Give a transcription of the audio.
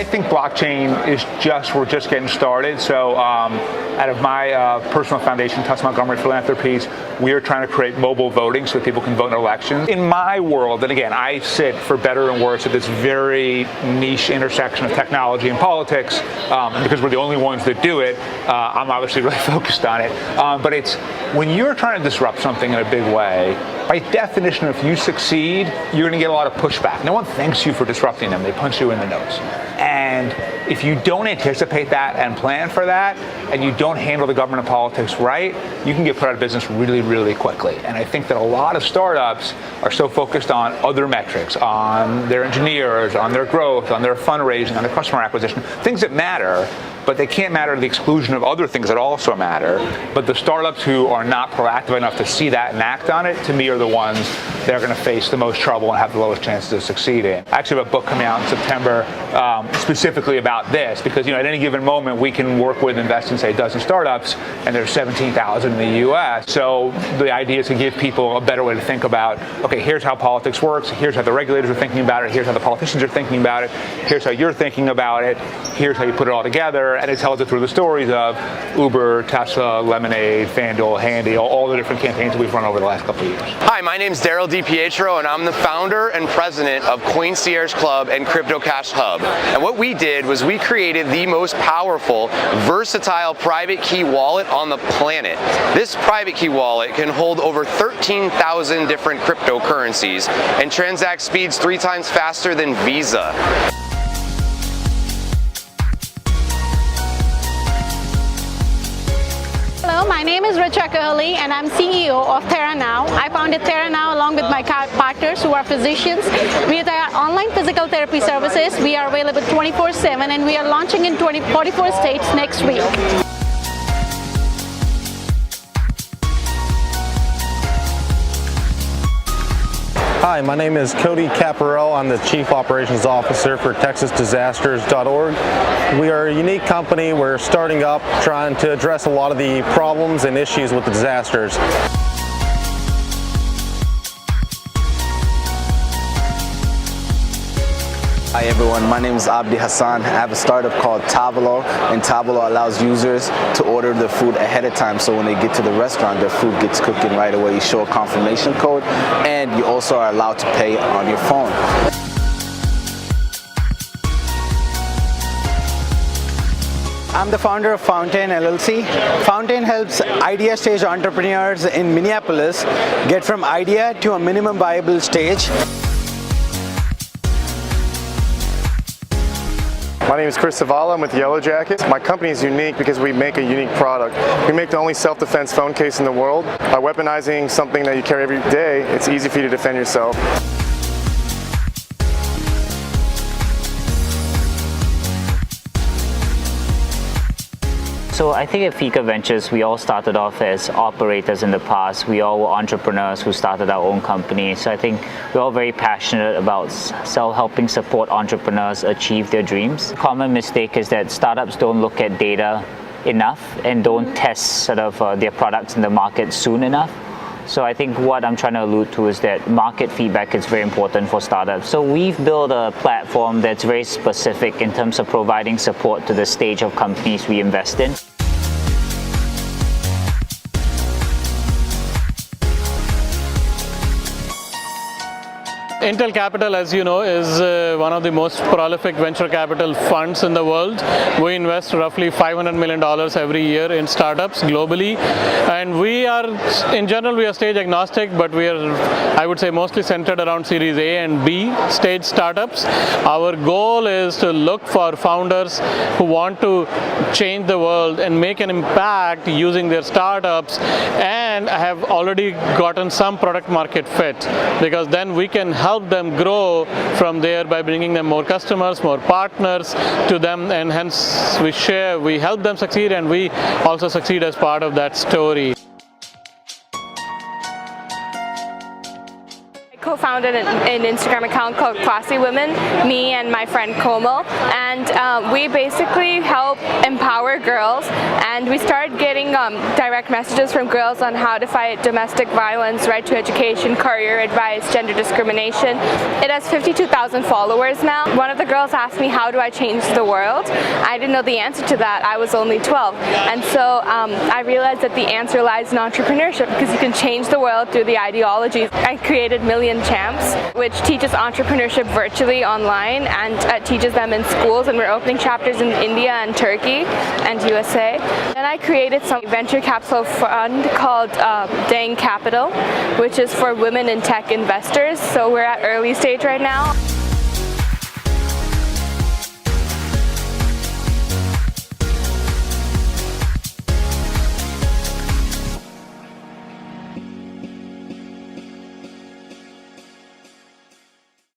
I think blockchain is we're just getting started. So out of my personal foundation, Tusk Montgomery Philanthropies, we are trying to create mobile voting so that people can vote in elections. In my world, and again, I sit for better and worse at this very niche intersection of technology and politics, and because we're the only ones that do it, I'm obviously really focused on it. But it's when you're trying to disrupt something in a big way, by definition, if you succeed, you're going to get a lot of pushback. No one thanks you for disrupting them. They punch you in the nose. And if you don't anticipate that and plan for that, and you don't handle the government and politics right, you can get put out of business really, really quickly. And I think that a lot of startups are so focused on other metrics, on their engineers, on their growth, on their fundraising, on their customer acquisition, things that matter, but they can't matter to the exclusion of other things that also matter. But the startups who are not proactive enough to see that and act on it, to me, are the ones that are going to face the most trouble and have the lowest chances of succeeding. I actually have a book coming out in September specifically about this, because at any given moment we can work with, invest in, say, a dozen startups, and there's 17,000 in the U.S. So the idea is to give people a better way to think about, okay, here's how politics works, here's how the regulators are thinking about it, here's how the politicians are thinking about it, here's how you're thinking about it, here's how you put it all together, and it tells it through the stories of Uber, Tesla, Lemonade, FanDuel, Handy, all the different campaigns that we've run over the last couple of years. Hi, my name's Darryll DiPietro, and I'm the founder and president of Coincierge Club and Crypto Cash Hub. And what we did was we created the most powerful, versatile private key wallet on the planet. This private key wallet can hold over 13,000 different cryptocurrencies and transact speeds 3 times faster than Visa. Hello, my name is Richa Kohli and I'm CEO of TheraNow. I founded TheraNow along with my partners who are physicians. We are online physical therapy services. We are available 24/7 and we are launching in 44 states next week. Hi, my name is Cody. I'm the Chief Operations Officer for TexasDisasters.org. We are a unique company. We're starting up, trying to address a lot of the problems and issues with the disasters. Hi everyone, my name is Abdi Hassan. I have a startup called Tablo, and Tablo allows users to order their food ahead of time, so when they get to the restaurant, their food gets cooking right away. You show a confirmation code, and you also are allowed to pay on your phone. I'm the founder of Fountain LLC. Fountain helps idea stage entrepreneurs in Minneapolis get from idea to a minimum viable stage. My name is Chris Zavala. I'm with Yellowjacket. My company is unique because we make a unique product. We make the only self-defense phone case in the world. By weaponizing something that you carry every day, it's easy for you to defend yourself. So I think at Fika Ventures, we all started off as operators in the past. We all were entrepreneurs who started our own company. So I think we're all very passionate about helping support entrepreneurs achieve their dreams. Common mistake is that startups don't look at data enough and don't test their products in the market soon enough. So I think what I'm trying to allude to is that market feedback is very important for startups. So we've built a platform that's very specific in terms of providing support to the stage of companies we invest in. Intel Capital, as you know, is one of the most prolific venture capital funds in the world. We invest roughly $500 million every year in startups globally, and we are, in general, we are stage agnostic, but we are, I would say, mostly centered around Series A and B stage startups. Our goal is to look for founders who want to change the world and make an impact using their startups and have already gotten some product market fit, because then we can help them grow from there by bringing them more customers, more partners to them, and hence we help them succeed and we also succeed as part of that story. co-founded an Instagram account called Bossy Women, me and my friend Komal, and we basically help empower girls, and we started getting direct messages from girls on how to fight domestic violence, right to education, career advice, gender discrimination. It has 52,000 followers now. One of the girls asked me, how do I change the world? I didn't know the answer to that. I was only 12, and so I realized that the answer lies in entrepreneurship, because you can change the world through the ideologies. I created Million Champs, which teaches entrepreneurship virtually online and teaches them in schools, and we're opening chapters in India and Turkey and USA. Then I created some venture capital fund called Dang Capital, which is for women in tech investors. So we're at early stage right now.